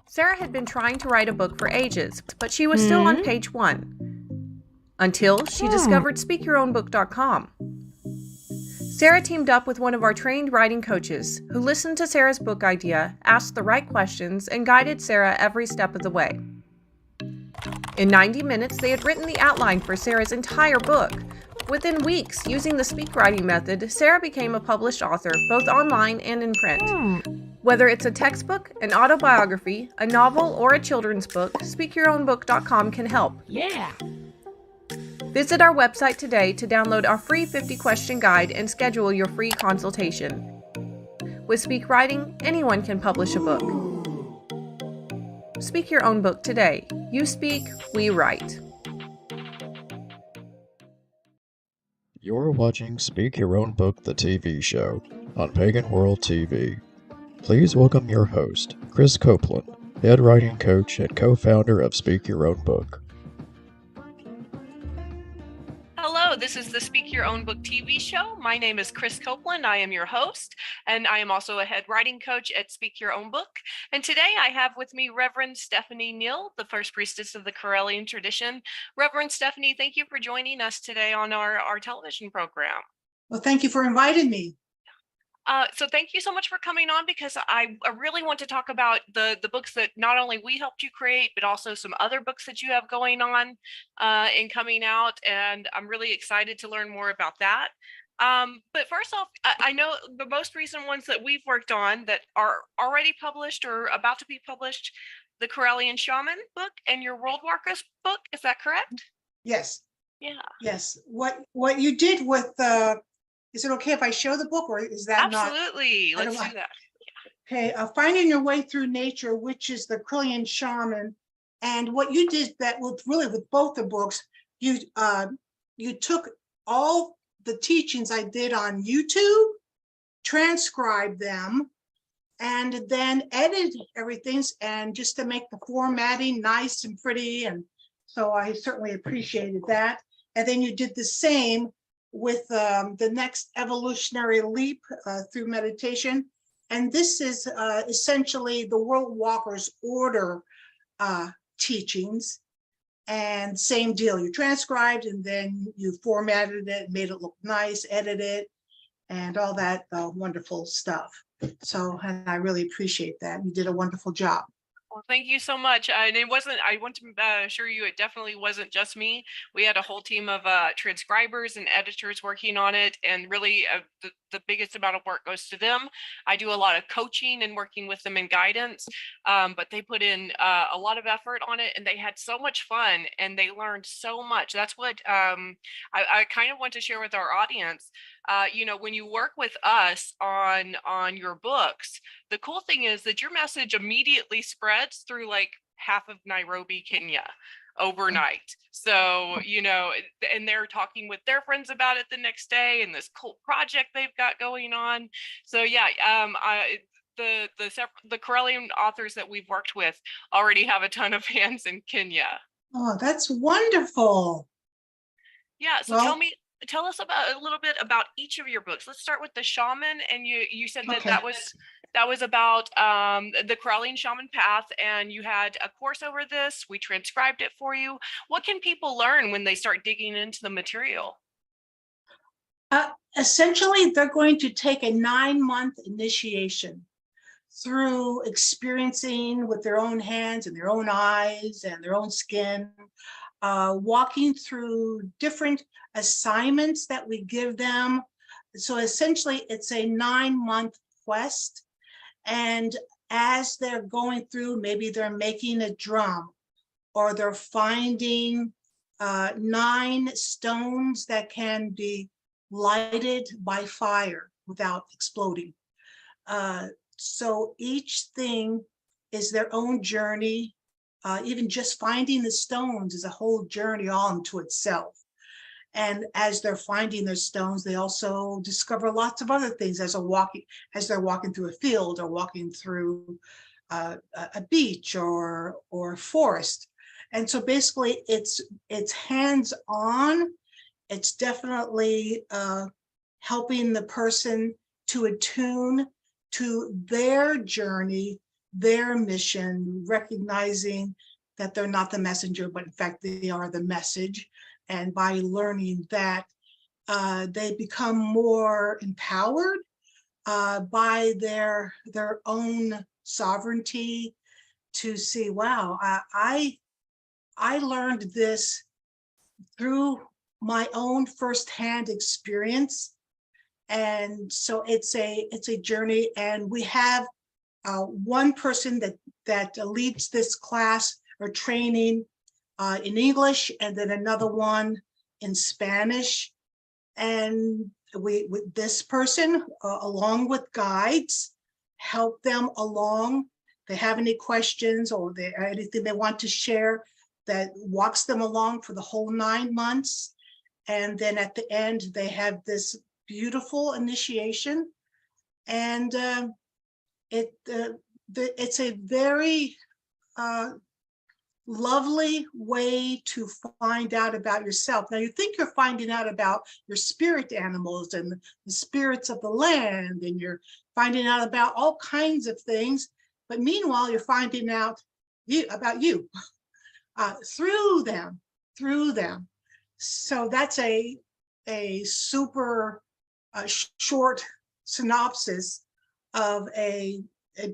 Sarah had been trying to write a book for ages, but she was still on page 1 until she discovered SpeakYourOwnBook.com. Sarah teamed up with one of our trained writing coaches who listened to Sarah's book idea, asked the right questions, and guided Sarah every step of the way. In 90 minutes, they had written the outline for Sarah's entire book. Within weeks, using the speak writing method, Sarah became a published author, both online and in print. Whether it's a textbook, an autobiography, a novel, or a children's book, SpeakYourOwnBook.com can help. Yeah. Visit our website today to download our free 50-question guide and schedule your free consultation. With Speak Writing, anyone can publish a book. Speak your own book today. You speak, we write. You're watching Speak Your Own Book, the TV show, on Pagan World TV. Please welcome your host, Krys Copeland, head writing coach and co-founder of Speak Your Own Book. Hello, this is the Speak Your Own Book TV show. My name is Krys Copeland. I am your host, and I am also a head writing coach at Speak Your Own Book. And today I have with me Reverend Stephanie Neal, the first priestess of the Correllian Tradition. Reverend Stephanie, thank you for joining us today on our television program. Well, thank you for inviting me. So thank you so much for coming on, because I really want to talk about the books that not only we helped you create, but also some other books that you have going on and coming out. And I'm really excited to learn more about that. But first off, I know the most recent ones that we've worked on that are already published or about to be published, the Correllian Shaman book and your World Walkers book. Is that correct? Yes. Yeah. Yes. What you did with is it okay if I show the book, or is that Absolutely. not? Let's do that. Okay. Finding Your Way Through Nature, which is the Correllian Shaman, and what you did that with both the books, you took all the teachings I did on YouTube, transcribed them, and then edited everything, and just to make the formatting nice and pretty. And so I certainly appreciated that. And then you did the same with the next evolutionary leap through meditation. And this is essentially the World Walkers Order teachings. And same deal, you transcribed and then you formatted it, made it look nice, edited it, and all that wonderful stuff. So and I really appreciate that. You did a wonderful job. Well, thank you so much. And I want to assure you, it definitely wasn't just me. We had a whole team of transcribers and editors working on it. And really, the biggest amount of work goes to them. I do a lot of coaching and working with them in guidance, but they put in a lot of effort on it, and they had so much fun and they learned so much. That's what I kind of want to share with our audience. When you work with us on your books, the cool thing is that your message immediately spreads through like half of Nairobi, Kenya overnight. So, and they're talking with their friends about it the next day, and this cool project they've got going on. So yeah, the Correllian authors that we've worked with already have a ton of fans in Kenya. Oh, that's wonderful. Yeah. So tell us about a little bit about each of your books. Let's start with the Shaman. And you said that that was about the Correllian Shaman path, and you had a course over this. We transcribed it for you. What can people learn when they start digging into the material? Essentially, they're going to take a 9-month initiation through experiencing with their own hands and their own eyes and their own skin, walking through different assignments that we give them. So essentially, it's a 9-month quest. And as they're going through, maybe they're making a drum, or they're finding 9 stones that can be lighted by fire without exploding. So each thing is their own journey. Even just finding the stones is a whole journey all unto itself. And as they're finding their stones, they also discover lots of other things as they're walking through a field, or walking through a beach or forest. And so basically it's hands-on. It's definitely helping the person to attune to their journey their mission, recognizing that they're not the messenger, but in fact they are the message. And by learning that, they become more empowered by their own sovereignty to see, wow, I learned this through my own firsthand experience. And so it's a journey, and we have one person that leads this class or training in English, and then another one in Spanish. And we, with this person, along with guides, help them along. They have any questions or anything they want to share, that walks them along for the whole 9 months. And then at the end, they have this beautiful initiation. And it's a very lovely way to find out about yourself. Now, you think you're finding out about your spirit animals and the spirits of the land, and you're finding out about all kinds of things. But meanwhile, you're finding out about you through them. So that's a super short synopsis of a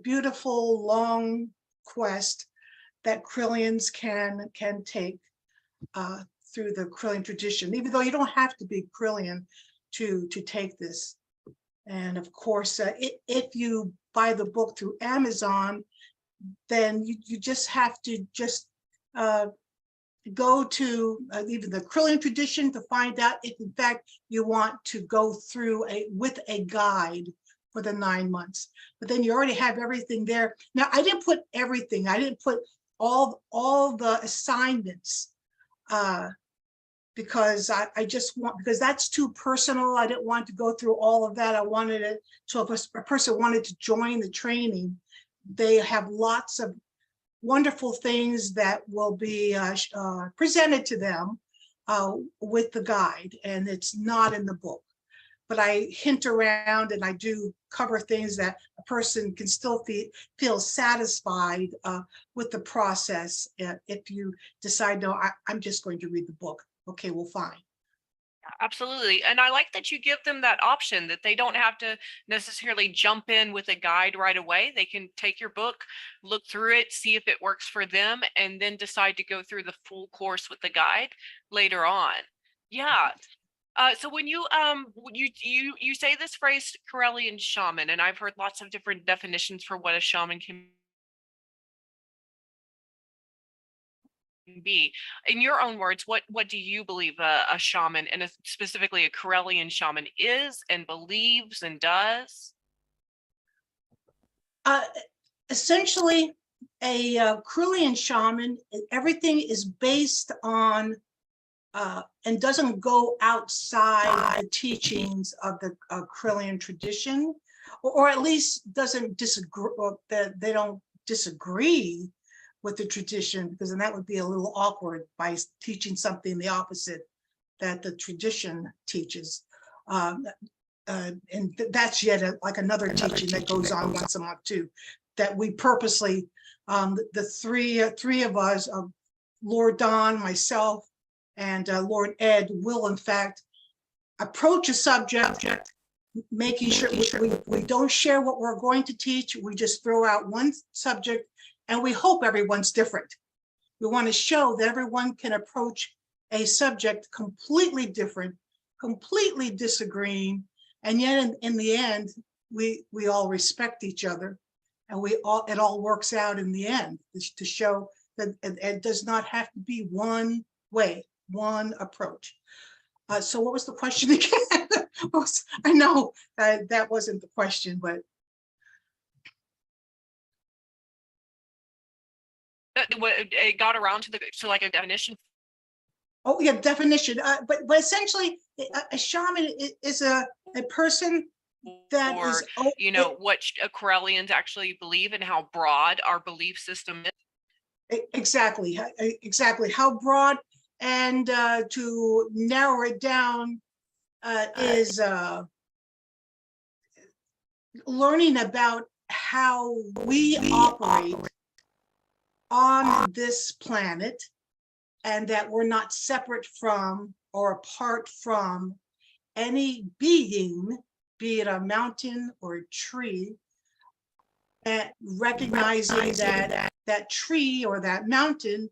beautiful long quest that Correllians can take through the Correllian tradition, even though you don't have to be Correllian to take this. And of course, if you buy the book through Amazon, then you just have to go to even the Correllian tradition to find out if in fact you want to go through with a guide for the 9 months. But then you already have everything there. Now, I didn't put everything. I didn't put all the assignments because I just want, because that's too personal. I didn't want to go through all of that. I wanted it, so if a person wanted to join the training, they have lots of wonderful things that will be presented to them with the guide, and it's not in the book. But I hint around and I do cover things that a person can still feel satisfied with the process. If you decide, no, I'm just going to read the book. Okay, well, fine. Absolutely. And I like that you give them that option, that they don't have to necessarily jump in with a guide right away. They can take your book, look through it, see if it works for them, and then decide to go through the full course with the guide later on. Yeah. So when you say this phrase Correllian shaman, and I've heard lots of different definitions for what a shaman can be. In your own words, what do you believe a shaman, and specifically a Correllian shaman, is and believes and does? Essentially, a Correllian shaman, everything is based on and doesn't go outside the teachings of the Correllian tradition, or at least doesn't disagree, or they don't disagree with the tradition, because then that would be a little awkward by teaching something the opposite that the tradition teaches. And that's yet like another teaching that goes on once a month too, that we purposely, the three of us, Lord Don, myself, and Lord Ed, will in fact approach a subject, making sure we don't share what we're going to teach. We just throw out one subject, and we hope everyone's different. We want to show that everyone can approach a subject completely different, completely disagreeing, and yet in the end, we all respect each other, and it all works out in the end, to show that it does not have to be one way, one approach. So what was the question again? I know that wasn't the question, but it got around to like a definition. Oh yeah, definition. But essentially, a shaman is a person that is, what Correllians actually believe and how broad our belief system is. Exactly how broad, and to narrow it down is learning about how we operate on this planet, and that we're not separate from or apart from any being, be it a mountain or a tree, and recognizing that that tree or that mountain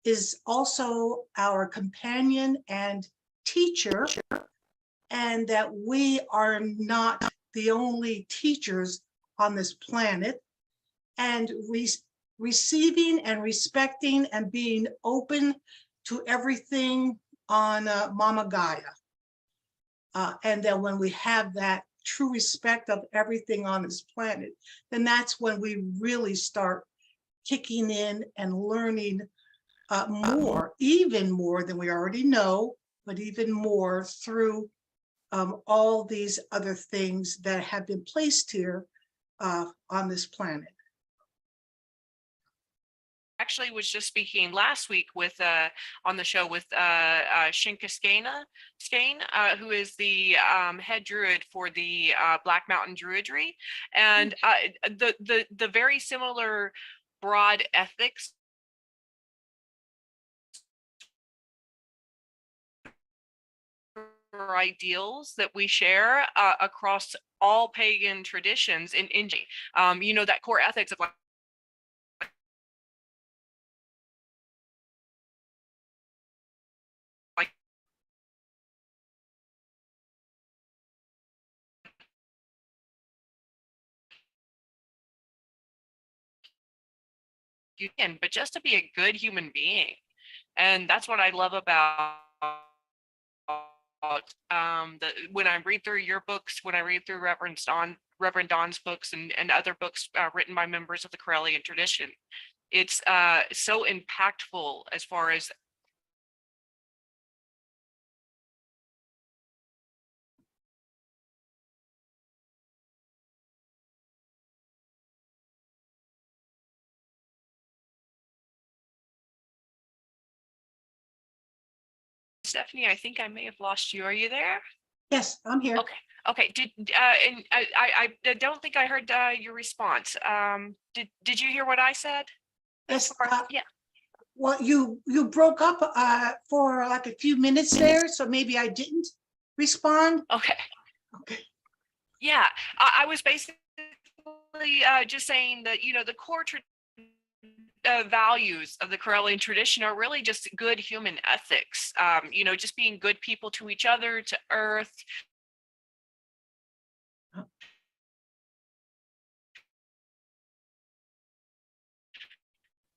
is also our companion and teacher, and that we are not the only teachers on this planet, and receiving and respecting and being open to everything on Mama Gaia. And then when we have that true respect of everything on this planet, then that's when we really start kicking in and learning more, even more than we already know, but even more through all these other things that have been placed here on this planet. Actually was just speaking last week with on the show with Shinka Skane, who is the head druid for the Black Mountain Druidry, and the very similar broad ethics or ideals that we share across all pagan traditions in India. You know, that core ethics of like you can, but just to be a good human being. And that's what I love about when I read through your books, when I read through Reverend Don's books and other books written by members of the Correllian tradition. It's so impactful as far as Stephanie, I think I may have lost you. Are you there? Yes, I'm here. Okay. Okay. And I don't think I heard your response. Did you hear what I said? Yes. Yeah. Well, you broke up for like a few minutes there, so maybe I didn't respond. Okay. Okay. Yeah, I was basically just saying that, you know, the core values of the Correllian tradition are really just good human ethics. You know, just being good people to each other, to Earth.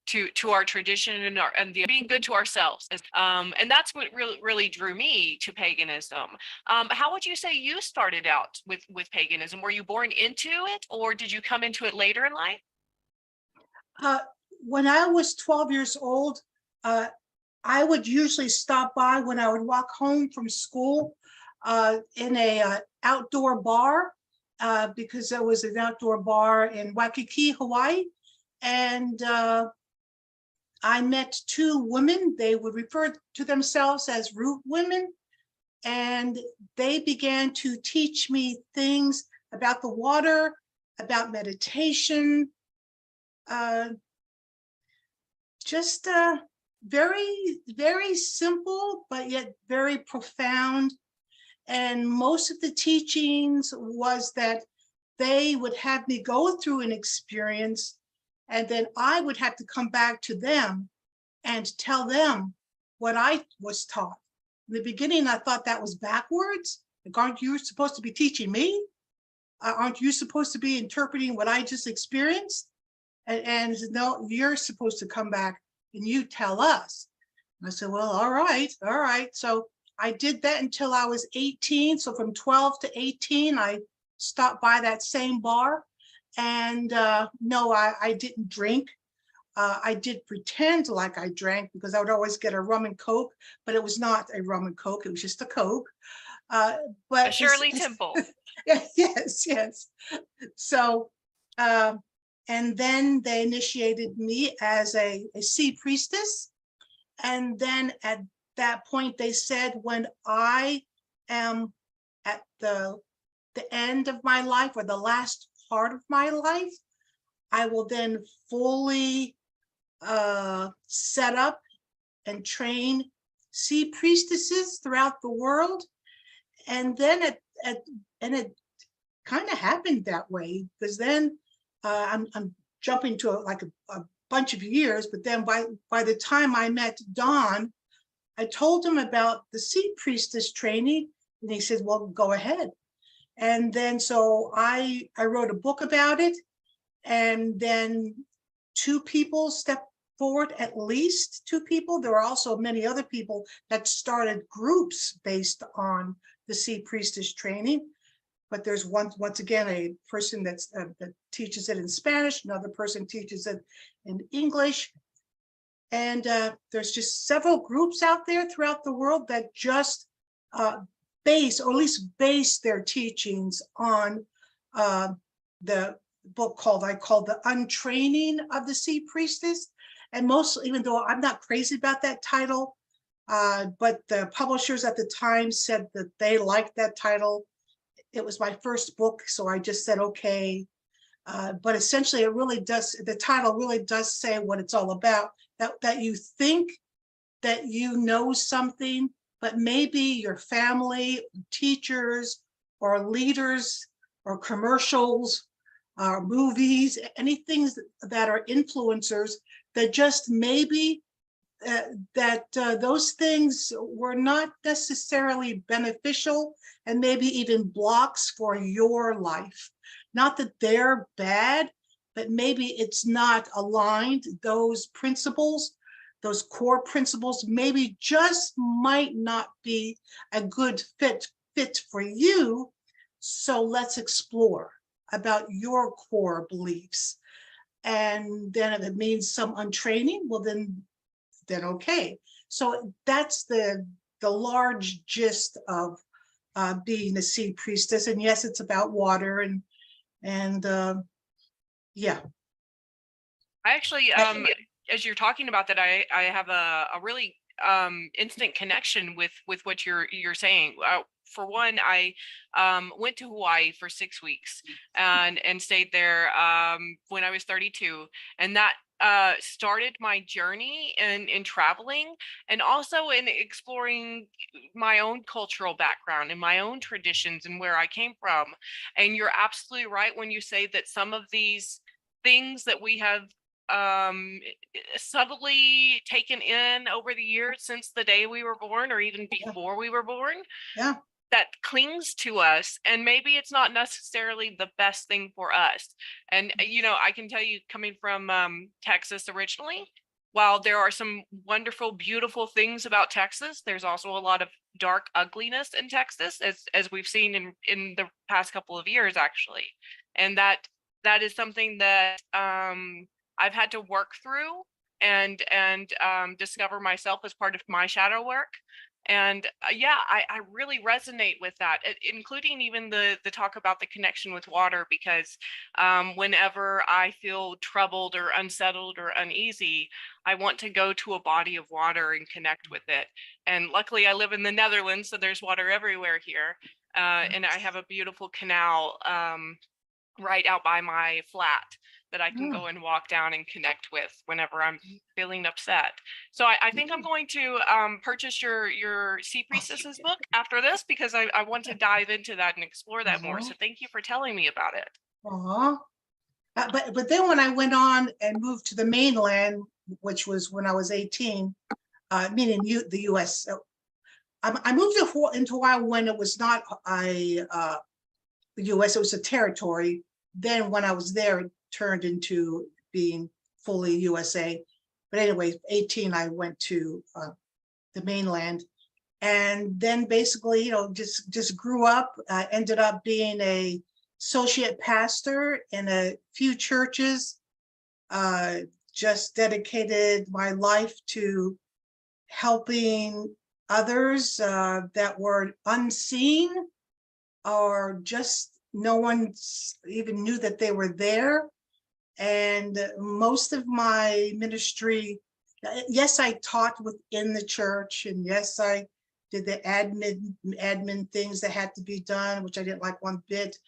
To our tradition and being good to ourselves, and that's what really drew me to paganism. How would you say you started out with paganism? Were you born into it, or did you come into it later in life? When I was 12 years old, I would usually stop by when I would walk home from school in a outdoor bar, because there was an outdoor bar in Waikiki, Hawaii, and I met two women. They would refer to themselves as root women, and they began to teach me things about the water, about meditation, just very, very simple, but yet very profound. And most of the teachings was that they would have me go through an experience, and then I would have to come back to them and tell them what I was taught. In the beginning, I thought that was backwards. Like, aren't you supposed to be teaching me? Aren't you supposed to be interpreting what I just experienced? And no, you're supposed to come back and you tell us. And I said, well, all right. So I did that until I was 18. So from 12 to 18, I stopped by that same bar. And no, I didn't drink. I did pretend like I drank, because I would always get a rum and Coke, but it was not a rum and Coke. It was just a Coke. But Shirley Temple. Yes. So, and then they initiated me as a sea priestess. And then at that point, they said, when I am at the end of my life, or the last part of my life, I will then fully set up and train sea priestesses throughout the world. And then it kind of happened that way, because then I'm jumping to a bunch of years, but then by the time I met Don, I told him about the sea priestess training, and he said, well, go ahead. And then so I wrote a book about it, and then 2 people stepped forward, at least 2 people. There are also many other people that started groups based on the sea priestess training. But there's once again, a person that teaches it in Spanish, another person teaches it in English. And there's just several groups out there throughout the world that just base, or at least base their teachings on the book I called The Untraining of the Sea Priestess. And most, even though I'm not crazy about that title, but the publishers at the time said that they liked that title. It was my first book, so I just said, okay. But essentially, it really does, the title really does say what it's all about, that you think that you know something, but maybe your family, teachers, or leaders, or commercials, movies, anything that are influencers, that just maybe those things were not necessarily beneficial, and maybe even blocks for your life. Not that they're bad, but maybe it's not aligned. Those principles, those core principles, maybe just might not be a good fit for you. So let's explore about your core beliefs. And then if it means some untraining, well, then okay. So that's the large gist of being a sea priestess. And yes, it's about water and yeah. I actually, as you're talking about that, I have a really instant connection with what you're saying. For one, I went to Hawaii for 6 weeks and stayed there when I was 32, and that started my journey in traveling, and also in exploring my own cultural background and my own traditions and where I came from. And you're absolutely right when you say that some of these things that we have subtly taken in over the years since the day we were born, or even before we were born, Yeah. that clings to us, and maybe it's not necessarily the best thing for us. And I can tell you, coming from Texas originally, while there are some wonderful, beautiful things about Texas, there's also a lot of dark ugliness in Texas, as we've seen in the past couple of years, actually. And that is something that I've had to work through and discover myself as part of my shadow work. And yeah, I really resonate with that, including even the talk about the connection with water, because whenever I feel troubled or unsettled or uneasy, I want to go to a body of water and connect with it. And luckily I live in the Netherlands, so there's water everywhere here. And I have a beautiful canal right out by my flat that I can go and walk down and connect with whenever I'm feeling upset. So I think I'm going to purchase your Sea Priestesses book after this, because I want to dive into that and explore that more. So thank you for telling me about it. But then when I went on and moved to the mainland, which was when I was 18, meaning the U.S. So I moved into Hawaii when it was not the U.S., it was a territory. Then when I was there, it turned into being fully USA. But anyway, 18, I went to the mainland, and then basically, just grew up. Ended up being a associate pastor in a few churches. Just dedicated my life to helping others that were unseen, or just no one even knew that they were there. And most of my ministry, yes, I taught within the church, and yes, I did the admin things that had to be done, which I didn't like one bit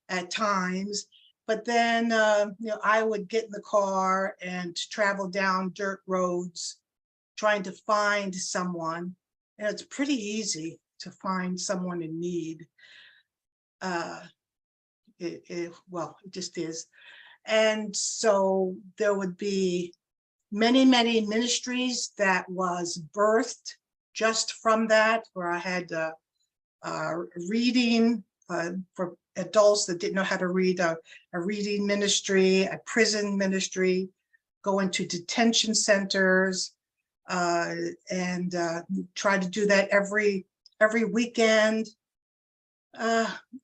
at times. But then, I would get in the car and travel down dirt roads trying to find someone. And it's pretty easy to find someone in need. Well, it just is. And so there would be many, many ministries that was birthed just from that, where I had reading for adults that didn't know how to read, a reading ministry, a prison ministry, going to detention centers, and try to do that every weekend.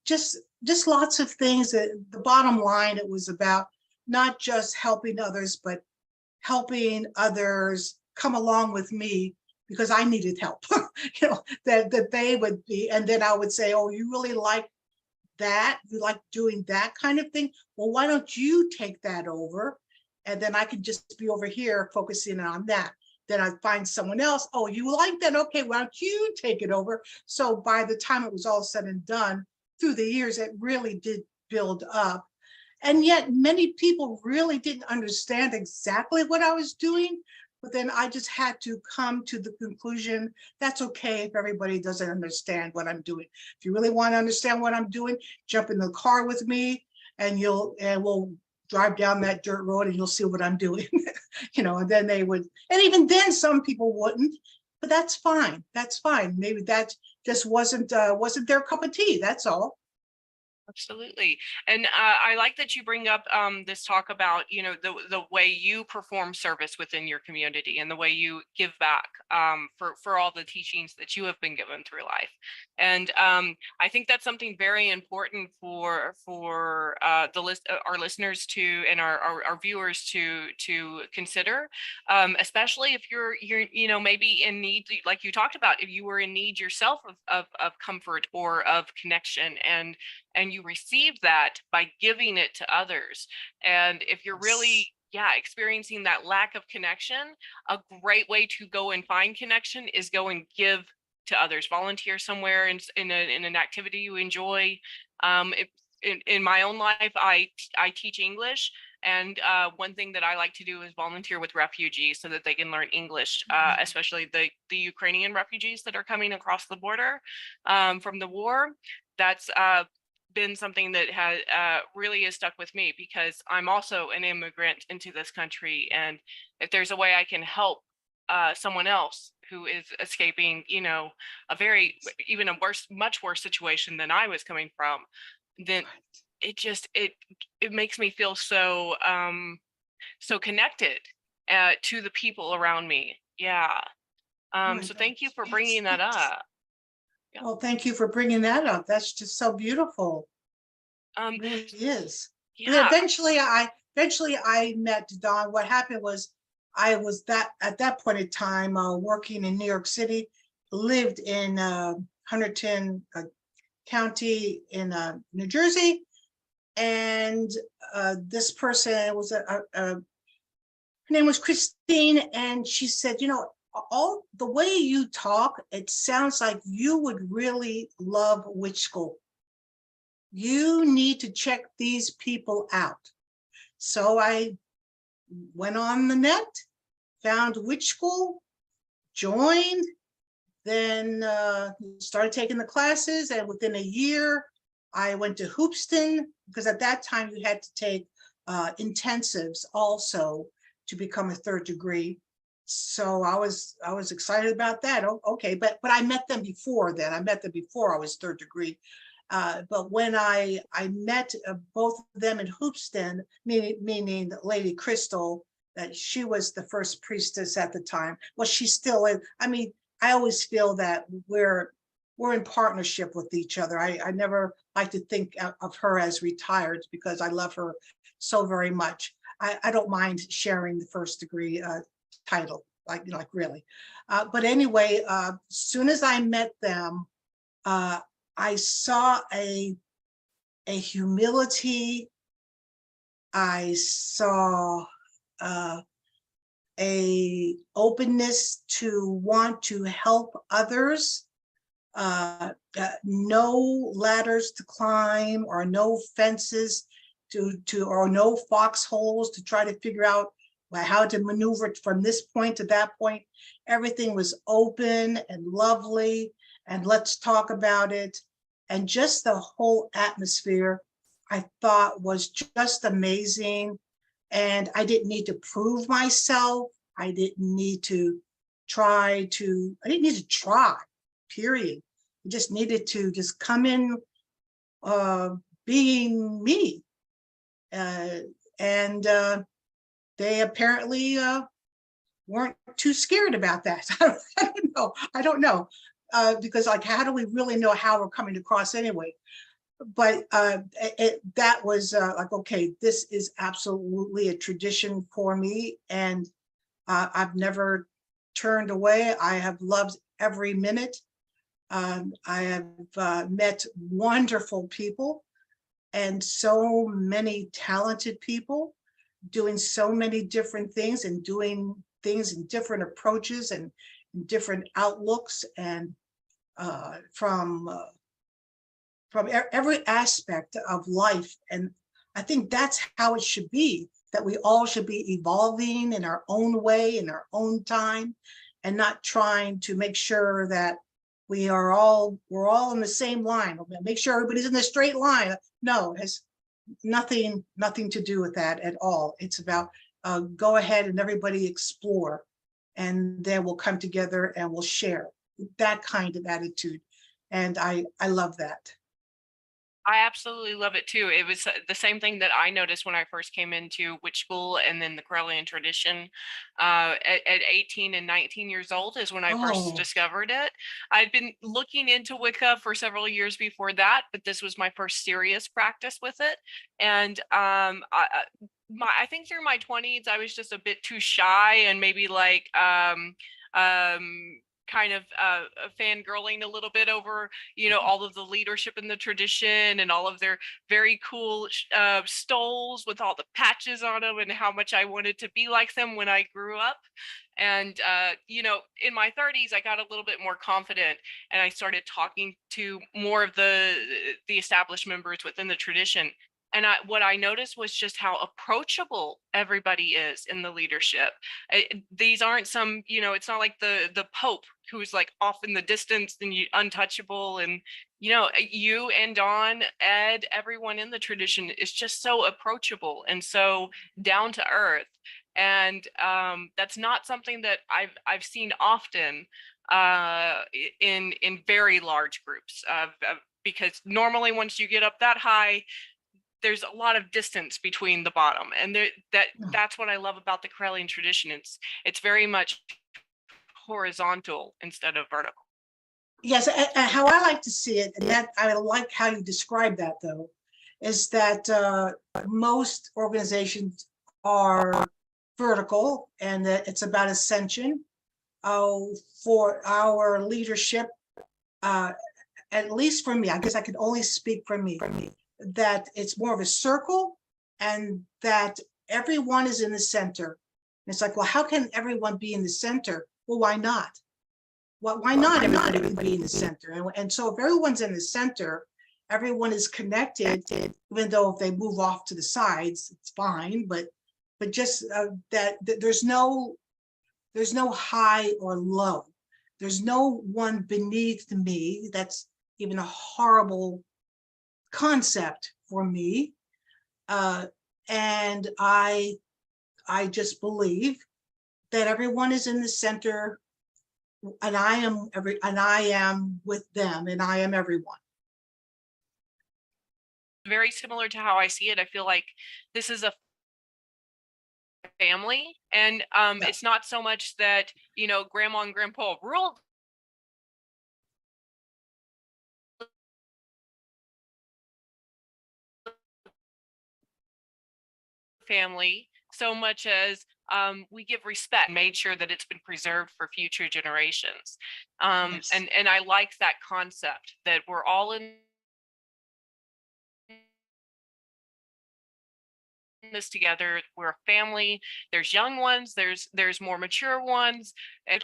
Just lots of things. The bottom line, it was about not just helping others, but helping others come along with me because I needed help. That they would be, and then I would say, oh, you really like that? You like doing that kind of thing? Well, why don't you take that over? And then I could just be over here focusing on that. Then I'd find someone else. Oh, you like that? Okay, why don't you take it over? So by the time it was all said and done, through the years, it really did build up. And yet many people really didn't understand exactly what I was doing. But then I just had to come to the conclusion, that's okay if everybody doesn't understand what I'm doing. If you really want to understand what I'm doing, jump in the car with me and we'll drive down that dirt road and you'll see what I'm doing. And then they would, and even then some people wouldn't, but that's fine. That's fine. Maybe that just wasn't their cup of tea. That's all. Absolutely. And I like that you bring up this talk about, the way you perform service within your community and the way you give back for all the teachings that you have been given through life. And I think that's something very important for our listeners to, and our viewers to consider, especially if you're maybe in need, like you talked about, if you were in need yourself of comfort or of connection, and you receive that by giving it to others. And if you're really experiencing that lack of connection, a great way to go and find connection is go and give to others. Volunteer somewhere in an activity you enjoy. In my own life, I teach English, and one thing that I like to do is volunteer with refugees so that they can learn English, especially the Ukrainian refugees that are coming across the border from the war. That's been something that has really has stuck with me, because I'm also an immigrant into this country, and if there's a way I can help someone else who is escaping, even a much worse situation than I was coming from, then it makes me feel so connected to the people around me. So thank you for bringing that up. Well, thank you for bringing that up. That's just so beautiful. It really is. Yeah. Eventually I met Dawn. What happened was I was at that point in time working in New York City, lived in Hunterdon County in New Jersey, and this person was her name was Christine, and she said, all the way you talk, it sounds like you would really love witch school. You need to check these people out. So I went on the net, found witch school, joined, then started taking the classes, and within a year, I went to Hoopston, because at that time you had to take intensives also to become a third degree. So I was excited about that. Okay, but I met them before then. I met them before I was third degree. But when I met both of them in Hoopston, meaning Lady Crystal, that she was the first priestess at the time. Well, she still is. I mean, I always feel that we're in partnership with each other. I never like to think of her as retired, because I love her so very much. I don't mind sharing the first degree title, like really. But anyway, as soon as I met them, I saw a humility. I saw a openness to want to help others. No ladders to climb or no fences. or no foxholes to try to figure out how to maneuver from this point to that point. Everything was open and lovely, and let's talk about it. And just the whole atmosphere, I thought, was just amazing. And I didn't need to prove myself. I didn't need to try, period. I just needed to just come in being me. And they apparently weren't too scared about that. I don't know. Because like, how do we really know how we're coming across anyway? But that was like, okay, this is absolutely a tradition for me, and I've never turned away. I have loved every minute. I have met wonderful people and so many talented people doing so many different things and doing things in different approaches and different outlooks, and from every aspect of life. And I think that's how it should be, that we all should be evolving in our own way, in our own time, and not trying to make sure that we're all in the same line. Make sure everybody's in the straight line. No, it has nothing to do with that at all. It's about go ahead and everybody explore, and then we'll come together and we'll share that kind of attitude. And I love that. I absolutely love it too. It was the same thing that I noticed when I first came into witch school and then the Correllian tradition. At 18 and 19 years old is when I first discovered it. I'd been looking into Wicca for several years before that, but this was my first serious practice with it. And I think through my 20s, I was just a bit too shy and maybe like kind of fangirling a little bit over, all of the leadership in the tradition and all of their very cool stoles with all the patches on them, and how much I wanted to be like them when I grew up. And, in my 30s, I got a little bit more confident, and I started talking to more of the established members within the tradition. And what I noticed was just how approachable everybody is in the leadership. These aren't some, it's not like the Pope who's like off in the distance and untouchable. And, you and Dawn, Ed, everyone in the tradition is just so approachable and so down to earth. And that's not something that I've seen often in very large groups. Because normally once you get up that high, there's a lot of distance between the bottom, and that's what I love about the Correllian tradition. It's very much horizontal instead of vertical. Yes, and how I like to see it, and that I like how you describe that, though, is that most organizations are vertical, and that it's about ascension. For our leadership, at least for me, I guess I could only speak for me, that it's more of a circle, and that everyone is in the center. And it's like, well, how can everyone be in the center? Well, why not? Why not everybody can be in the center? And so if everyone's in the center, everyone is connected, even though if they move off to the sides, it's fine. But just that there's no high or low. There's no one beneath me. That's even a horrible concept for me. And I just believe that everyone is in the center, and I am with them, and I am everyone. Very similar to how I see it. I feel like this is a family, and it's not so much that grandma and grandpa ruled family so much as we give respect, made sure that it's been preserved for future generations. Yes. And I like that concept that we're all in this together. We're a family. There's young ones, there's more mature ones. And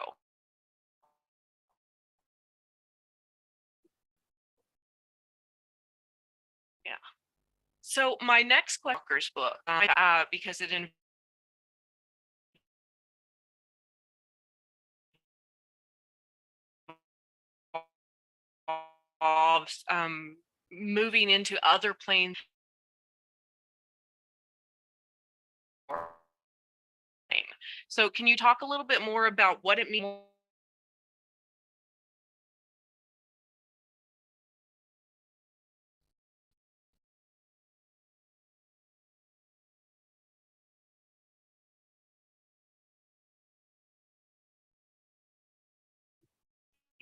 So my next Walker's book, because it involves moving into other planes. So can you talk a little bit more about what it means?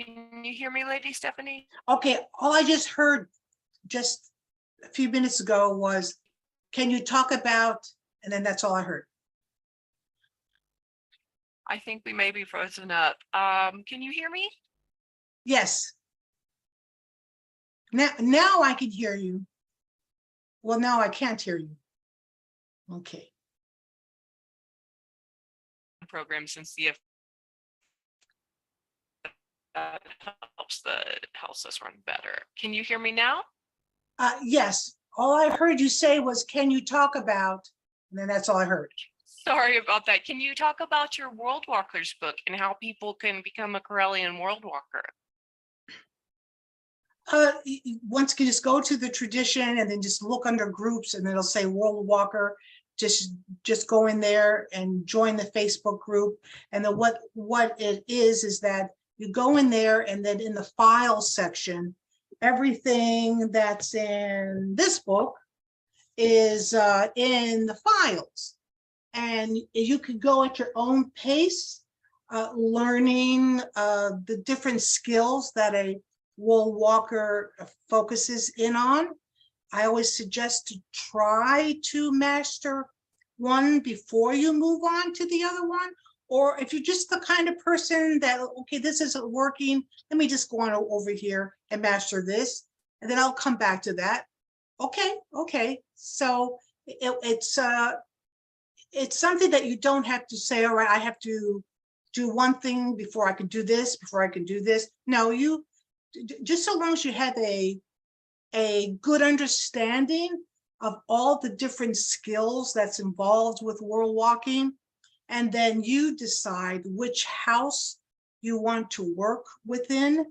Can you hear me, Lady Stephanie? Okay, all I just heard just a few minutes ago was, can you talk about, and then that's all I heard. I think we may be frozen up. Can you hear me? Yes. Now I can hear you. Well, now I can't hear you. Okay. Programs and see if that helps us run better. Can you hear me now? Yes. All I heard you say was, can you talk about, and then that's all I heard. Sorry about that. Can you talk about your World Walkers book and how people can become a Correllian World Walker? Once you just go to the tradition and then just look under groups and it'll say World Walker. Just go in there and join the Facebook group. And then what it is that you go in there and then in the file section, everything that's in this book is in the files. And you could go at your own pace, learning the different skills that a World Walker focuses in on. I always suggest to try to master one before you move on to the other one. Or if you're just the kind of person that, okay, this isn't working, let me just go on over here and master this, and then I'll come back to that. Okay. So it's something that you don't have to say, all right, I have to do one thing before I can do this, before I can do this. No, you just so long as you have a good understanding of all the different skills that's involved with world walking, and then you decide which house you want to work within.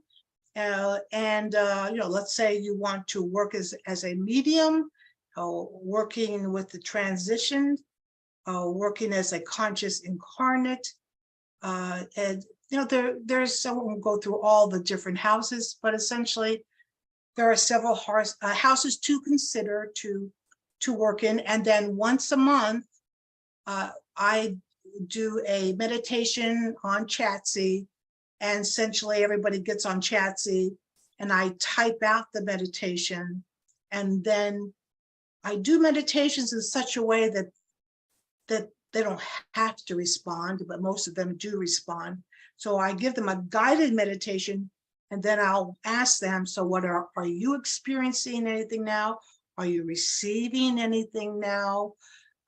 Let's say you want to work as a medium, working with the transition, working as a conscious incarnate, and there's someone who will go through all the different houses, but essentially there are several houses to consider to work in. And then once a month, I do a meditation on Chatzy, and essentially everybody gets on Chatzy and I type out the meditation. And then I do meditations in such a way that they don't have to respond, but most of them do respond. So I give them a guided meditation, and then I'll ask them, so what are you experiencing anything now? Are you receiving anything now?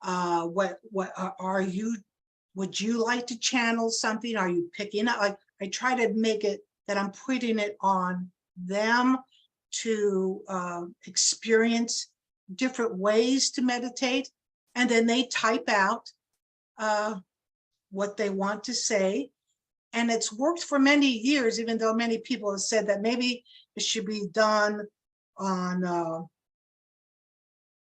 What are you, would you like to channel something? Are you picking up? Like, I try to make it that I'm putting it on them to experience different ways to meditate. And then they type out what they want to say. And it's worked for many years, even though many people have said that maybe it should be done on,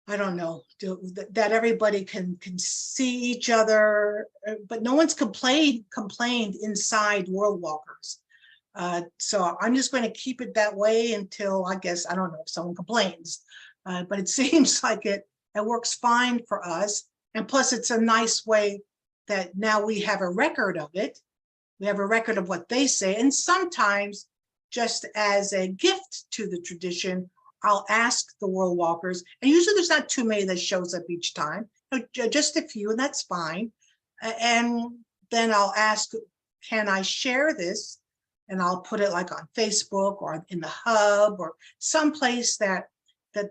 I don't know, that everybody can see each other, but no one's complained inside World Walkers. So I'm just going to keep it that way until, I guess, I don't know if someone complains, but it seems like it works fine for us. And plus it's a nice way that now we have a record of it. We have a record of what they say. And sometimes, just as a gift to the tradition, I'll ask the World Walkers, and usually there's not too many that shows up each time, just a few, and that's fine. And then I'll ask, can I share this? And I'll put it like on Facebook or in the hub or someplace that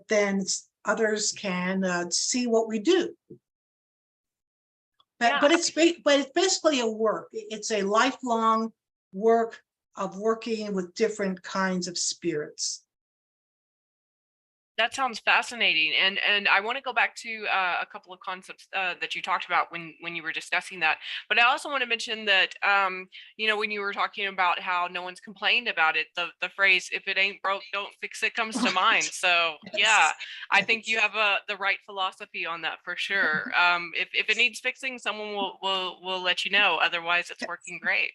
then others can see what we do. But it's basically a work. It's a lifelong work of working with different kinds of spirits. That sounds fascinating, and I want to go back to a couple of concepts that you talked about when you were discussing that. But I also want to mention that when you were talking about how no one's complained about it, the phrase "if it ain't broke, don't fix it" comes to mind. Right. So yeah, Yes. I think Yes. you have the right philosophy on that for sure. If it needs fixing, someone will let you know. Otherwise, it's working great.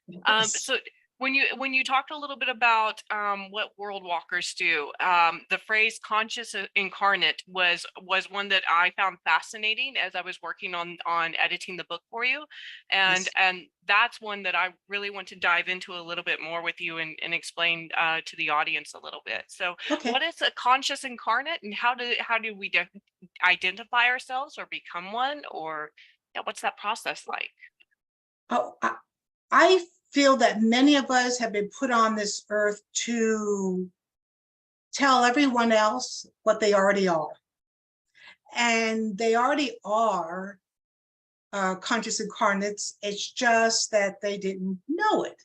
Yes. So when you talked a little bit about what world walkers do, the phrase "conscious incarnate" was one that I found fascinating as I was working on editing the book for you, Yes. and that's one that I really want to dive into a little bit more with you and explain to the audience a little bit. So, Okay. what is a conscious incarnate, and how do we identify ourselves or become one, or yeah, what's that process like? Oh, I feel that many of us have been put on this earth to tell everyone else what they already are. And they already are conscious incarnates. It's just that they didn't know it.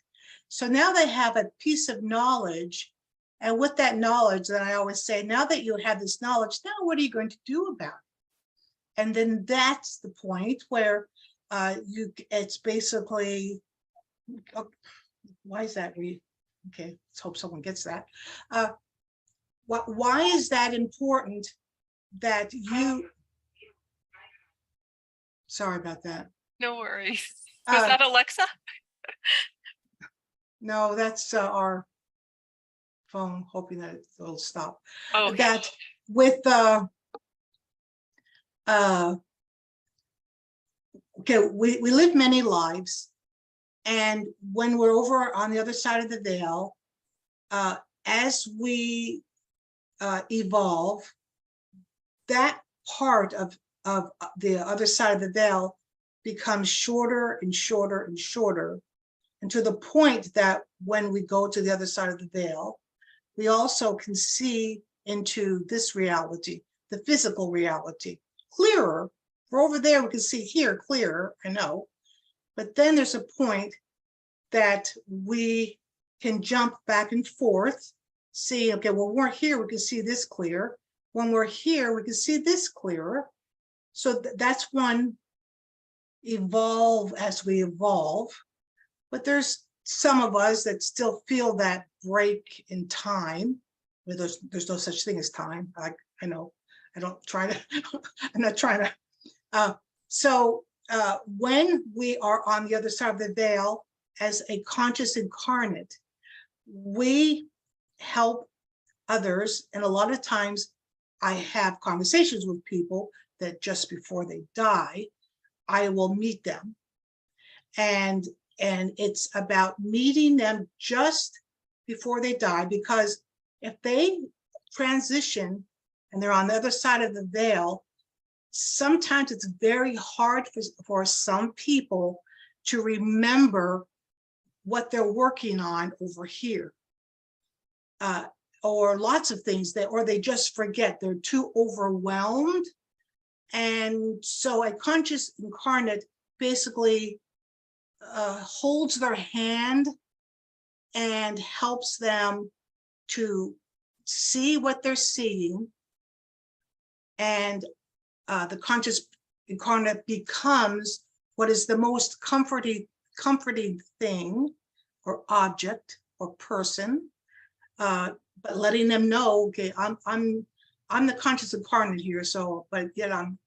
So now they have a piece of knowledge. And with that knowledge, then I always say, now that you have this knowledge, now what are you going to do about it? And then that's the point where it's basically, oh, why is that? Okay, let's hope someone gets that. Uh, why is that important that you, sorry about that. No worries. Was Uh, that Alexa? no, that's our phone, hoping that it'll stop. Oh, yeah. That with uh, okay, we live many lives, and when we're over on the other side of the veil, as we evolve, that part of the other side of the veil becomes shorter and shorter and shorter, and to the point that when we go to the other side of the veil, we also can see into this reality, the physical reality, clearer. We're over there, we can see here clearer, I know. But then there's a point that we can jump back and forth, see, okay, well, we're here, we can see this clear. When we're here, we can see this clearer. So that's one, evolve as we evolve. But there's some of us that still feel that break in time. There's no such thing as time. I know. I don't try to. I'm not trying to. So when we are on the other side of the veil as a conscious incarnate, we help others, and a lot of times I have conversations with people that just before they die, I will meet them, and it's about meeting them just before they die, because if they transition and they're on the other side of the veil, sometimes it's very hard for some people to remember what they're working on over here, or lots of things or they just forget, they're too overwhelmed. And so a conscious incarnate basically holds their hand and helps them to see what they're seeing, and the conscious incarnate becomes what is the most comforting thing or object or person, but letting them know, okay, I'm the conscious incarnate here, so but yet I'm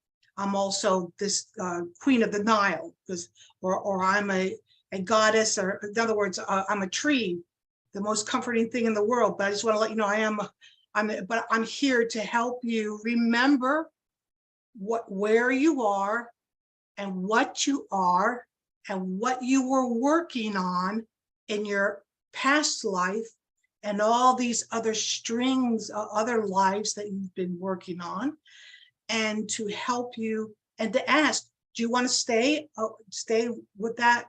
also this queen of the Nile, because or I'm a goddess, or in other words, I'm a tree, the most comforting thing in the world. But I just want to let you know but I'm here to help you remember where you are and what you are and what you were working on in your past life, and all these other strings, other lives that you've been working on, and to help you and to ask, do you want to stay with that?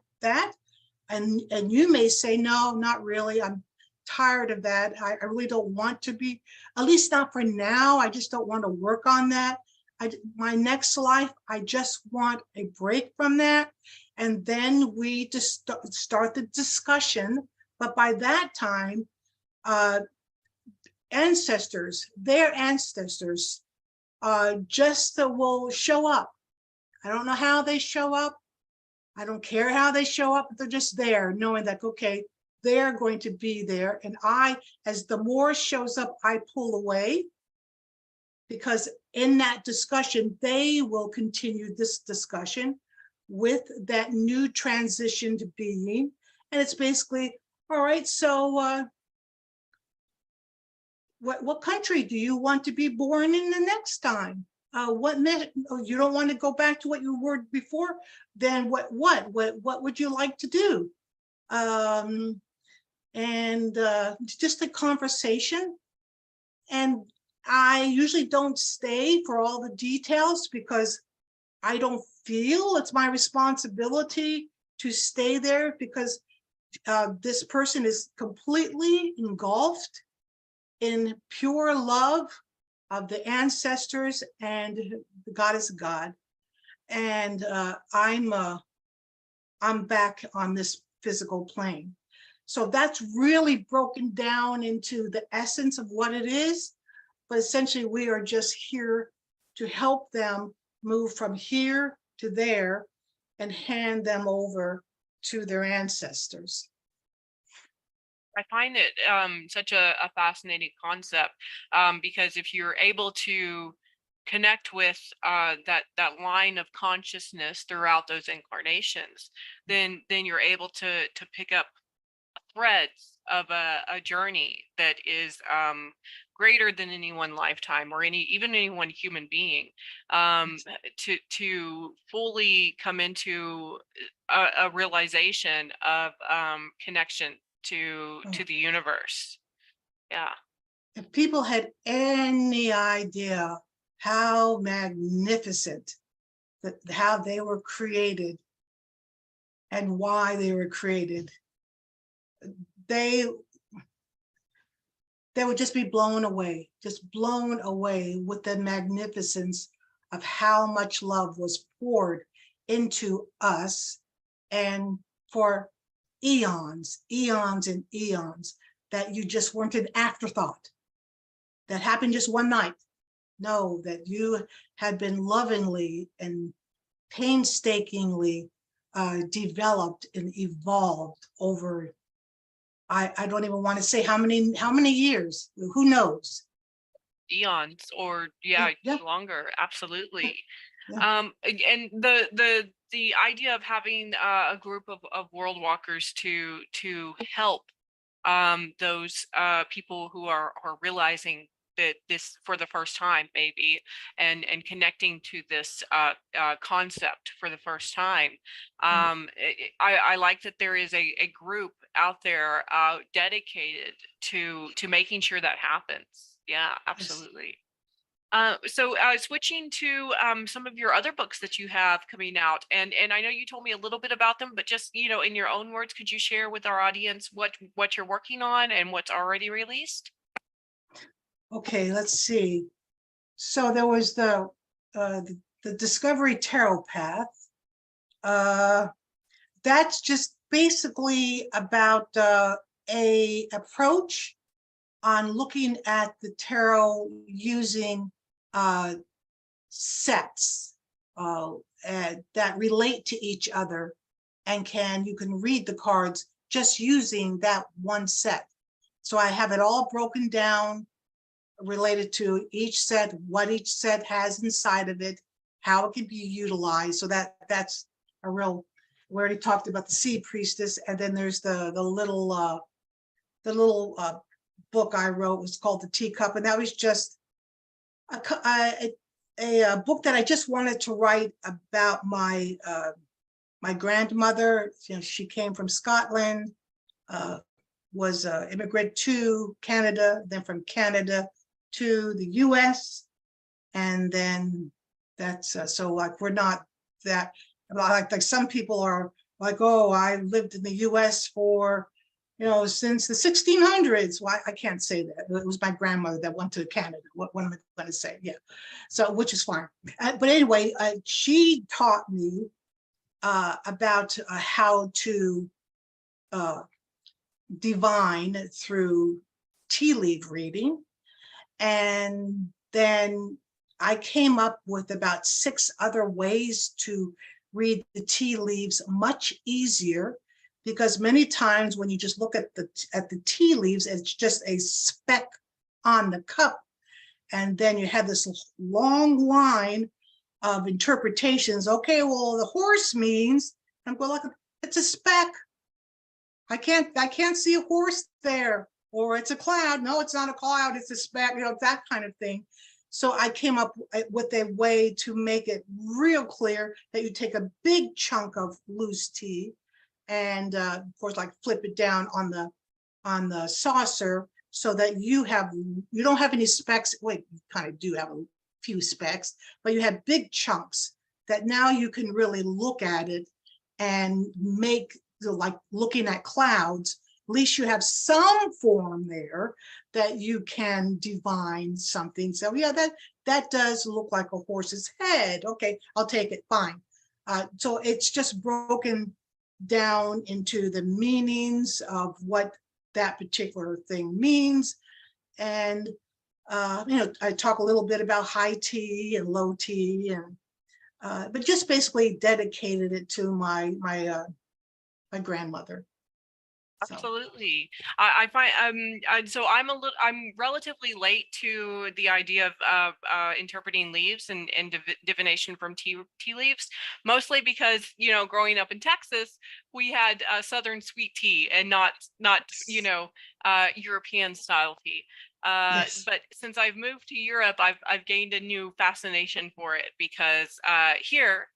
And you may say, no, not really. I'm tired of that. I really don't want to be, at least not for now. I just don't want to work on that. My next life, I just want a break from that. And then we just start the discussion. But by that time, ancestors, their ancestors, just will show up. I don't know how they show up. I don't care how they show up. They're just there, knowing that, okay, they're going to be there. And I, as the more shows up, I pull away, because in that discussion, they will continue this discussion with that new transitioned being. And it's basically, all right, so what country do you want to be born in the next time? You don't want to go back to what you were before? Then what would you like to do? Just a conversation. And I usually don't stay for all the details, because I don't feel it's my responsibility to stay there, because this person is completely engulfed in pure love of the ancestors and the goddess God. And I'm back on this physical plane. So that's really broken down into the essence of what it is. But essentially, we are just here to help them move from here to there and hand them over to their ancestors. I find it such a fascinating concept, because if you're able to connect with that line of consciousness throughout those incarnations, then you're able to pick up threads of a journey that is greater than any one lifetime, or even any one human being, to fully come into a realization of connection to the universe. Yeah. If people had any idea how magnificent, how they were created and why they were created, they would just be blown away with the magnificence of how much love was poured into us, and for eons and eons, that you just weren't an afterthought that happened just one night. No, that you had been lovingly and painstakingly developed and evolved over, I don't even want to say how many years, who knows? Eons, or longer. Absolutely. Yeah. And the idea of having a group of world walkers to help those people who are realizing that this for the first time, maybe, and connecting to this concept for the first time. I like that there is a group out there dedicated to making sure that happens. Yeah, absolutely. So switching to some of your other books that you have coming out, and I know you told me a little bit about them, but just, in your own words, could you share with our audience what you're working on and what's already released? Okay, let's see. So there was the Discovery Tarot Path. That's just basically about a approach on looking at the tarot using sets that relate to each other, and you can read the cards just using that one set. So I have it all broken down, related to each set, what each set has inside of it, how it can be utilized. So that's a real, we already talked about the Sea Priestess, and then there's the little book I wrote, was called The Teacup, and that was just a book that I just wanted to write about my grandmother. She came from Scotland, was an immigrant to Canada, then from Canada to the US, and then that's so like, we're not that like some people are like, oh, I lived in the US for since the 1600s. Well, I can't say that. It was my grandmother that went to Canada. What am I going to say? Yeah, so which is fine. But anyway, she taught me about how to divine through tea leaf reading. And then I came up with about 6 other ways to read the tea leaves much easier, because many times when you just look at the tea leaves, it's just a speck on the cup. And then you have this long line of interpretations. Okay, well, the horse means, I'm going like, it's a speck. I can't see a horse there. Or it's a cloud. No, it's not a cloud, it's a speck, that kind of thing. So I came up with a way to make it real clear that you take a big chunk of loose tea and of course, like flip it down on the saucer so that you don't have any specks. Wait, you kind of do have a few specks, but you have big chunks that now you can really look at it and make like looking at clouds. At least you have some form there that you can divine something. So yeah, that does look like a horse's head. Okay, I'll take it, fine. So it's just broken down into the meanings of what that particular thing means. And I talk a little bit about high tea and low tea, and but just basically dedicated it to my grandmother. So. Absolutely. I find and so I'm relatively late to the idea of interpreting leaves and divination from tea leaves, mostly because growing up in Texas we had southern sweet tea and not European style tea. Yes. But since I've moved to Europe, I've gained a new fascination for it because here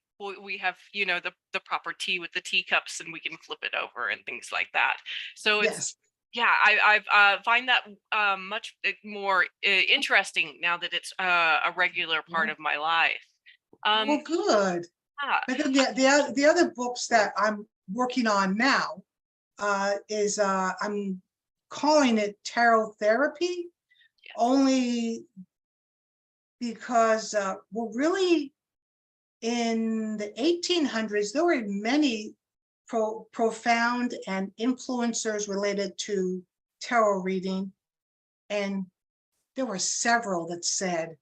we have the proper tea with the teacups and we can flip it over and things like that. So it's Yes. I find that much more interesting now that it's a regular part of my life. Oh, good. Yeah, I think the other books that I'm working on now is I'm calling it tarot therapy, only because well, really in the 1800s there were many profound and influencers related to tarot reading, and there were several that said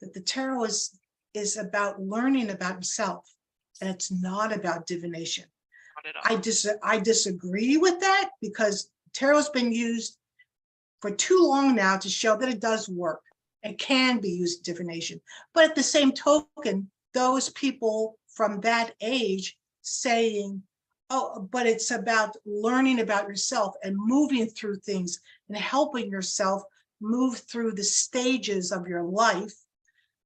that the tarot is about learning about yourself, and it's not about divination. not at all. I disagree with that, because tarot's been used for too long now to show that it does work. It can be used in divination. But at the same token, those people from that age saying, oh, but it's about learning about yourself and moving through things and helping yourself move through the stages of your life,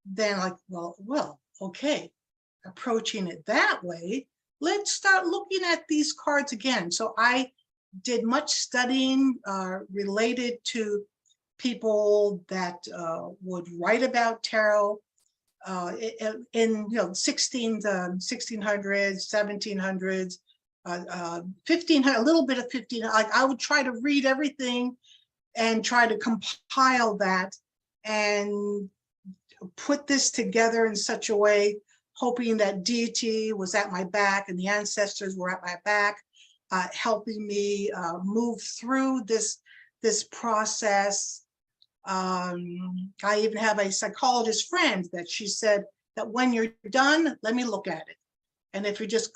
then like, well, okay, approaching it that way, let's start looking at these cards again. So I did much studying related to people that would write about tarot in 1600s, 1700s, 1500, a little bit of 1500. Like I would try to read everything and try to compile that and put this together in such a way, hoping that deity was at my back and the ancestors were at my back, helping me move through this process. I even have a psychologist friend that she said that when you're done, let me look at it. And if you're just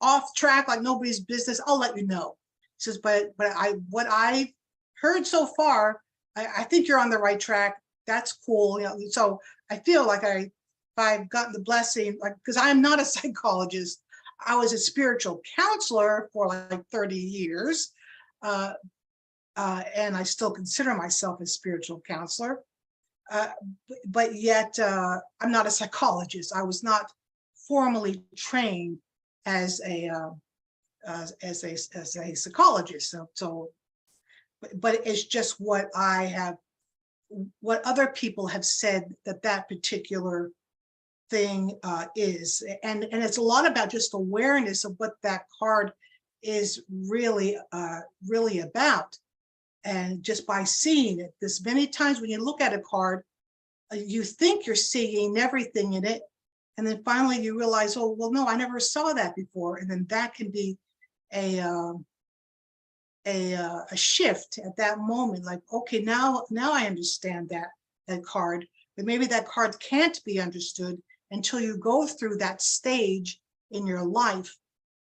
off track, like nobody's business, I'll let you know. She says, but what I've heard so far, I think you're on the right track. That's cool. So I feel like I've gotten the blessing, like, because I'm not a psychologist. I was a spiritual counselor for like 30 years. And I still consider myself a spiritual counselor, but yet I'm not a psychologist. I was not formally trained as a psychologist. So, but it's just what other people have said that particular thing is, and it's a lot about just awareness of what that card is really about. And just by seeing it, this many times when you look at a card, you think you're seeing everything in it, and then finally you realize, oh, well, no, I never saw that before. And then that can be a a shift at that moment, like, okay, now I understand that card, but maybe that card can't be understood until you go through that stage in your life.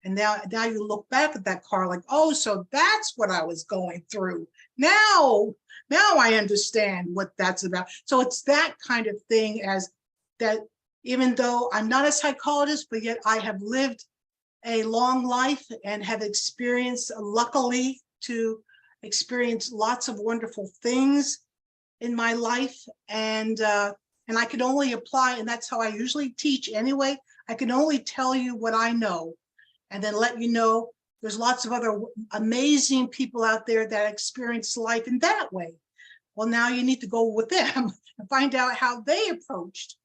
And now you look back at that card like, oh, so that's what I was going through. Now I understand what that's about. So it's that kind of thing, as that, even though I'm not a psychologist, but yet I have lived a long life and have experienced, luckily, to experience lots of wonderful things in my life. And I can only apply, and that's how I usually teach anyway. I can only tell you what I know, and then let you know there's lots of other amazing people out there that experience life in that way. Well, now you need to go with them and find out how they approached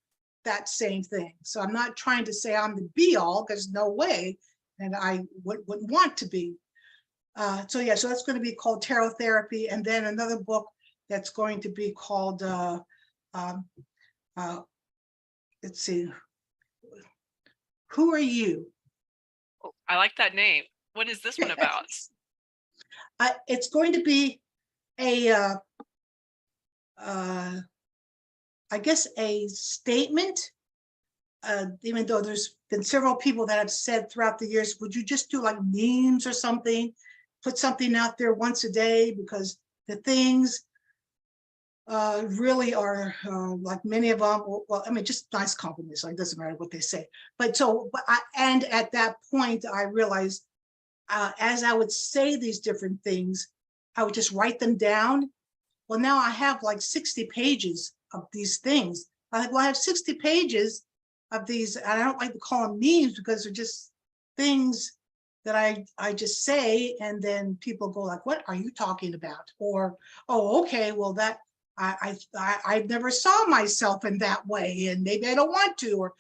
that same thing. So I'm not trying to say I'm the be all, because no way, and I wouldn't want to be. So yeah, so that's going to be called Tarot Therapy. And then another book that's going to be called, let's see, Who Are You? Oh, I like that name. What is this one about? It's going to be a, I guess, a statement, even though there's been several people that have said throughout the years, would you just do like memes or something, put something out there once a day, because the things really are like many of them, well, I mean, just nice compliments, so it doesn't matter what they say. And at that point, I realized as I would say these different things, I would just write them down. Well, now I have like 60 pages of these things. I think, well, I have 60 pages of these, and I don't like to call them memes, because they're just things that I just say, and then people go like, what are you talking about? Or, oh, okay, well, that I never saw myself in that way, and maybe I don't want to. Or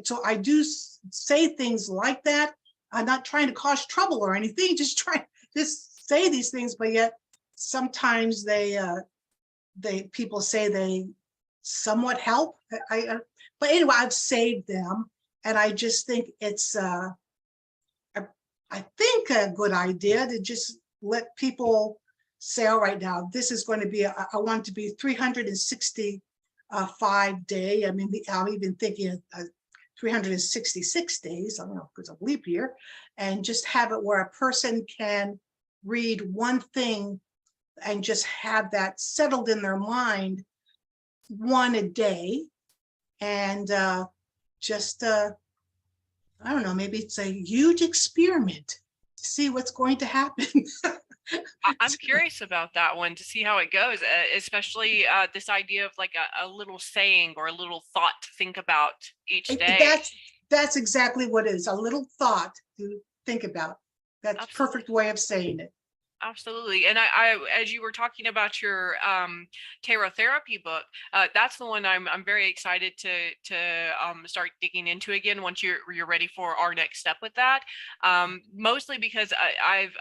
so I do say things like that. I'm not trying to cause trouble or anything, just say these things, but yet sometimes people say they somewhat help. But anyway, I've saved them, and I just think it's I think a good idea to just let people say, all right, now this is going to be, I want it to be 365 day. I mean, I'm even thinking 366 days, I don't know, because of leap year, and just have it where a person can read one thing and just have that settled in their mind, one a day. And I don't know, maybe it's a huge experiment to see what's going to happen. I'm curious about that one, to see how it goes, especially this idea of like a little saying or a little thought to think about each day. That's exactly what it is, a little thought to think about. That's Absolutely. perfect way of saying it. Absolutely. And I as you were talking about your tarot therapy book, that's the one I'm very excited to start digging into again once you're ready for our next step with that. Mostly because I've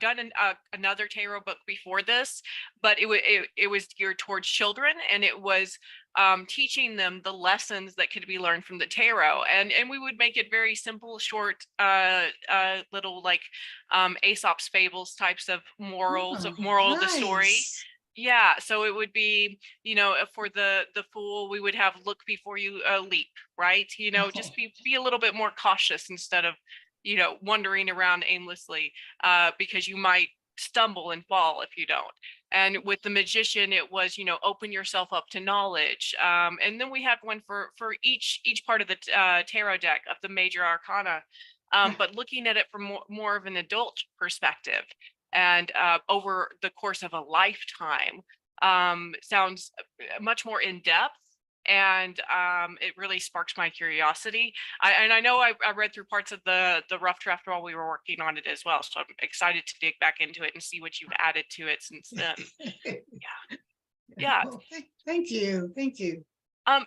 done another tarot book before this, but it was geared towards children, and it was teaching them the lessons that could be learned from the tarot, and we would make it very simple, short, little like Aesop's fables types of morals, of moral of the story. Yeah, so it would be, for the fool, we would have look before you leap, right? Just be a little bit more cautious instead of, wandering around aimlessly, because you might stumble and fall if you don't. And with the magician, it was, open yourself up to knowledge. And then we had one for each part of the tarot deck of the major arcana, but looking at it from more of an adult perspective, and over the course of a lifetime. Sounds much more in depth, and it really sparked my curiosity. I know I read through parts of the rough draft while we were working on it as well, so I'm excited to dig back into it and see what you've added to it since then. Yeah. Well, thank you.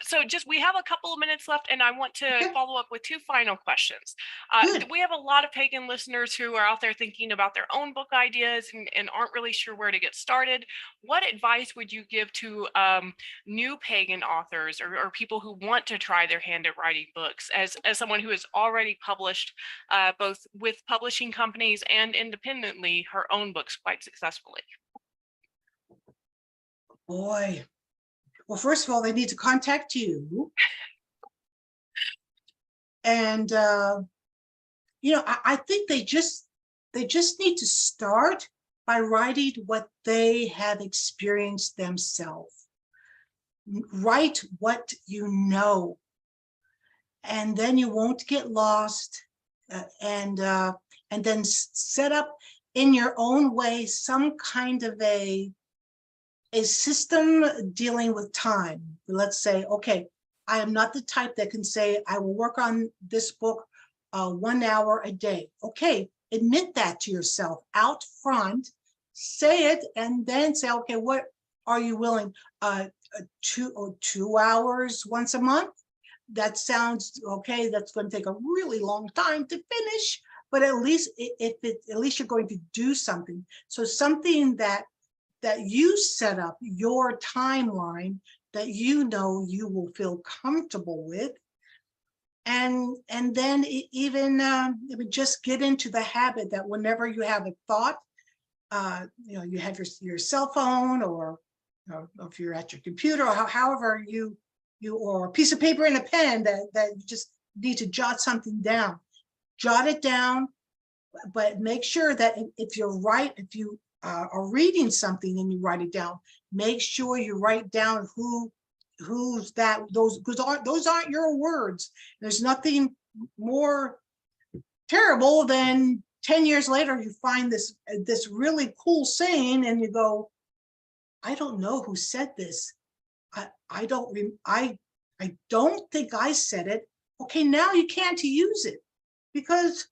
So just we have a couple of minutes left, and I want to Okay. follow up with two final questions. Good. We have a lot of pagan listeners who are out there thinking about their own book ideas and aren't really sure where to get started. What advice would you give to new pagan authors or people who want to try their hand at writing books as someone who has already published both with publishing companies and independently her own books quite successfully? Boy. Well, first of all, they need to contact you. And I think they just need to start by writing what they have experienced themselves. Write what you know, and then you won't get lost. And then set up in your own way some kind of a system dealing with time. Let's say, okay, I am not the type that can say I will work on this book 1 hour a day. Okay, admit that to yourself out front, say it, and then say, okay, what are you willing? 2 hours once a month? That sounds okay. That's going to take a really long time to finish, but at least at least you're going to do something. So something that you set up your timeline that you will feel comfortable with, and then even just get into the habit that whenever you have a thought, you have your cell phone, or if you're at your computer, or however you or a piece of paper and a pen that you just need to jot something down. Jot it down, but make sure that if you are reading something and you write it down, make sure you write down who's that, because those aren't your words. There's nothing more terrible than 10 years later you find this really cool saying and you go, I don't know who said this. I don't think I said it. Okay, now you can't use it because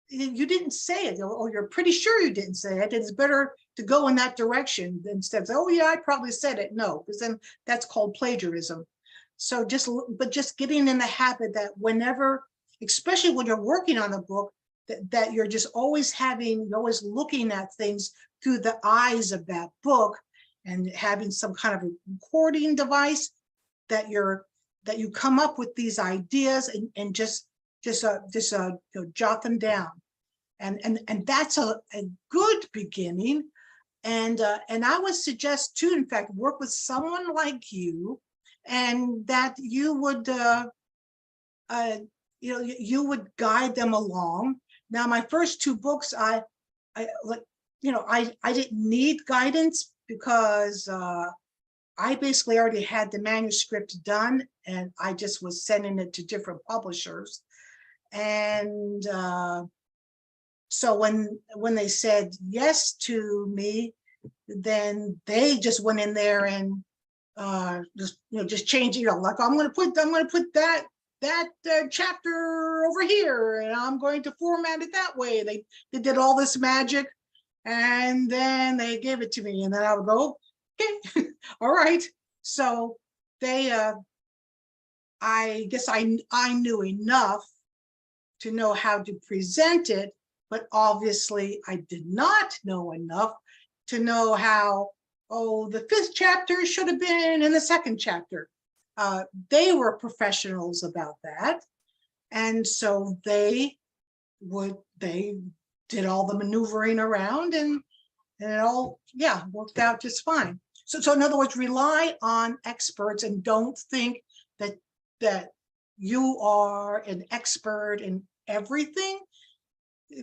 you didn't say it, or you're pretty sure you didn't say it. It's better to go in that direction instead of say, oh yeah, I probably said it. No, because then that's called plagiarism. So just getting in the habit that whenever, especially when you're working on a book, that you're just always looking at things through the eyes of that book, and having some kind of a recording device that you come up with these ideas and just jot them down. And that's a good beginning. And I would suggest too, in fact, work with someone like you, and that you would you would guide them along. Now, my first 2 books, I didn't need guidance because I basically already had the manuscript done, and I just was sending it to different publishers. And so when they said yes to me, then they just went in there and just change, like I'm going to put that chapter over here, and I'm going to format it that way. They did all this magic, and then they gave it to me, and then I would go, okay, all right. So I guess I knew enough to know how to present it, but obviously I did not know enough to know how, the 5th chapter should have been in the 2nd chapter. They were professionals about that. And so they did all the maneuvering around, and it all, worked out just fine. So in other words, rely on experts, and don't think that you are an expert in everything,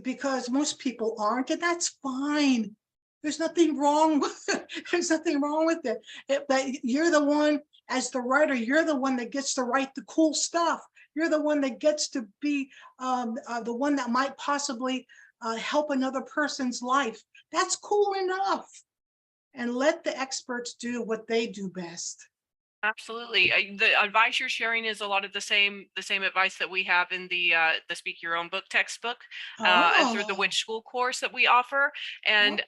because most people aren't, and that's fine. There's nothing wrong with it. There's nothing wrong with it. But you're the one, as the writer, you're the one that gets to write the cool stuff. You're the one that gets to be the one that might possibly help another person's life. That's cool enough. And let the experts do what they do best. Absolutely. The advice you're sharing is a lot of the same advice that we have in the Speak Your Own Book textbook, and through the Witch School course that we offer. And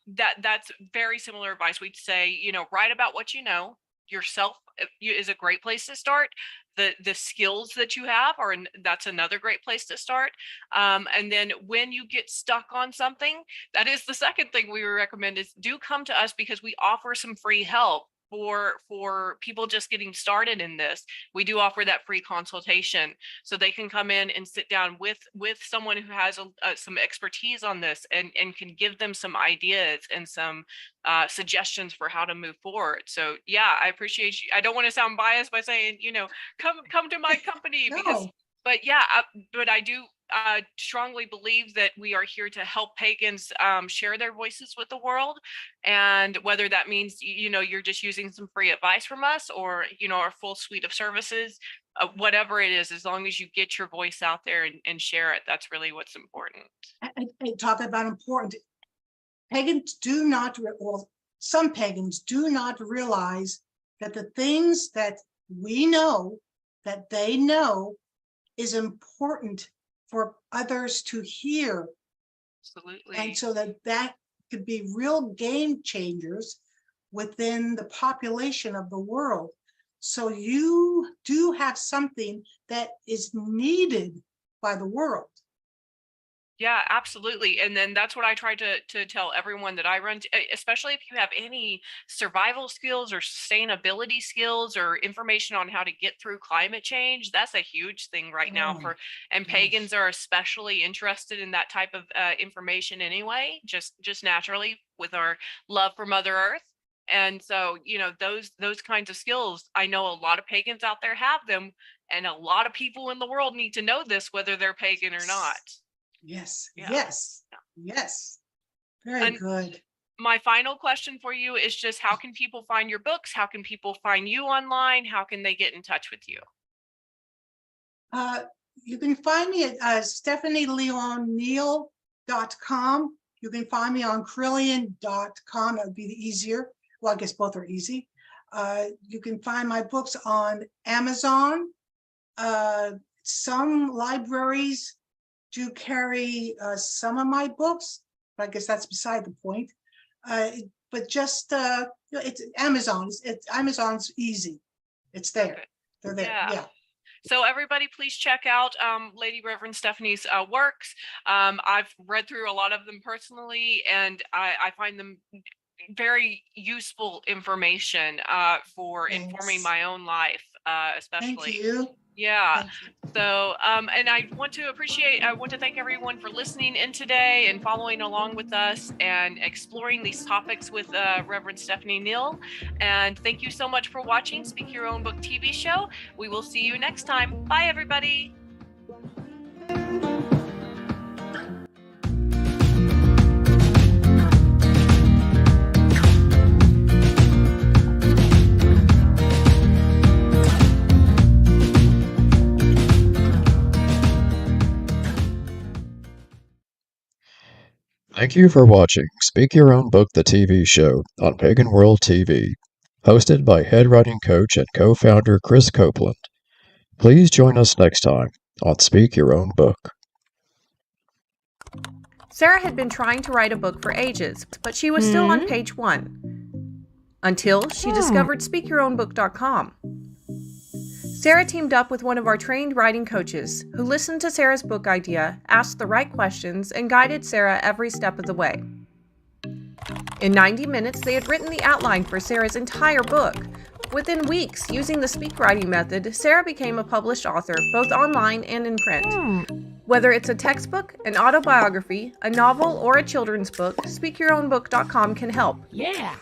that's very similar advice. We'd say, write about what you know, yourself is a great place to start. The skills that you have that's another great place to start. And then when you get stuck on something, that is the second thing we recommend, is do come to us, because we offer some free help for people just getting started in this. We do offer that free consultation, so they can come in and sit down with someone who has some expertise on this, and can give them some ideas and some suggestions for how to move forward. So yeah, I appreciate you. I don't want to sound biased by saying, come to my company, because, No. but yeah, but I do strongly believe that we are here to help pagans share their voices with the world. And whether that means, you're just using some free advice from us, or, our full suite of services, whatever it is, as long as you get your voice out there and share it, that's really what's important. And talk about important. Pagans do not, well, some pagans do not realize that the things that we know, that they know, is important for others to hear. Absolutely. And so that could be real game changers within the population of the world. So you do have something that is needed by the world. Yeah, absolutely. And then that's what I try to tell everyone that I run, especially if you have any survival skills or sustainability skills or information on how to get through climate change. That's a huge thing right now and yes. pagans are especially interested in that type of information anyway, just naturally, with our love for Mother Earth. And so, those kinds of skills, I know a lot of pagans out there have them, and a lot of people in the world need to know this, whether they're pagan or not. Yes, Yeah. yes, yes. Very good. My final question for you is just, how can people find your books? How can people find you online? How can they get in touch with you? You can find me at stephanieleonneal.com. You can find me on Correllian.com. That would be the easier. Well, I guess both are easy. You can find my books on Amazon. Some libraries do carry some of my books, but I guess that's beside the point. But just it's Amazon. Amazon's easy. It's there. Okay. They're there. Yeah. So everybody, please check out Lady Reverend Stephanie's works. I've read through a lot of them personally, and I find them very useful information for informing my own life, especially. Thank you. Yeah. Thank you. So, and I want to thank everyone for listening in today and following along with us and exploring these topics with Reverend Stephanie Neal. And thank you so much for watching Speak Your Own Book TV show. We will see you next time. Bye, everybody. Thank you for watching Speak Your Own Book the TV show on Pagan World TV, hosted by head writing coach and co-founder Krys Copeland. Please join us next time on Speak Your Own Book. Sarah had been trying to write a book for ages, but she was still on page 1, until she discovered SpeakYourOwnBook.com. Sarah teamed up with one of our trained writing coaches, who listened to Sarah's book idea, asked the right questions, and guided Sarah every step of the way. In 90 minutes, they had written the outline for Sarah's entire book. Within weeks, using the speak writing method, Sarah became a published author, both online and in print. Whether it's a textbook, an autobiography, a novel, or a children's book, SpeakYourOwnBook.com can help. Yeah!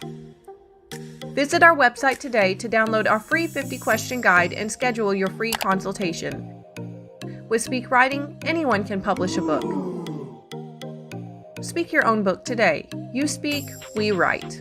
Visit our website today to download our free 50-question guide and schedule your free consultation. With Speak Writing, anyone can publish a book. Speak your own book today. You speak, we write.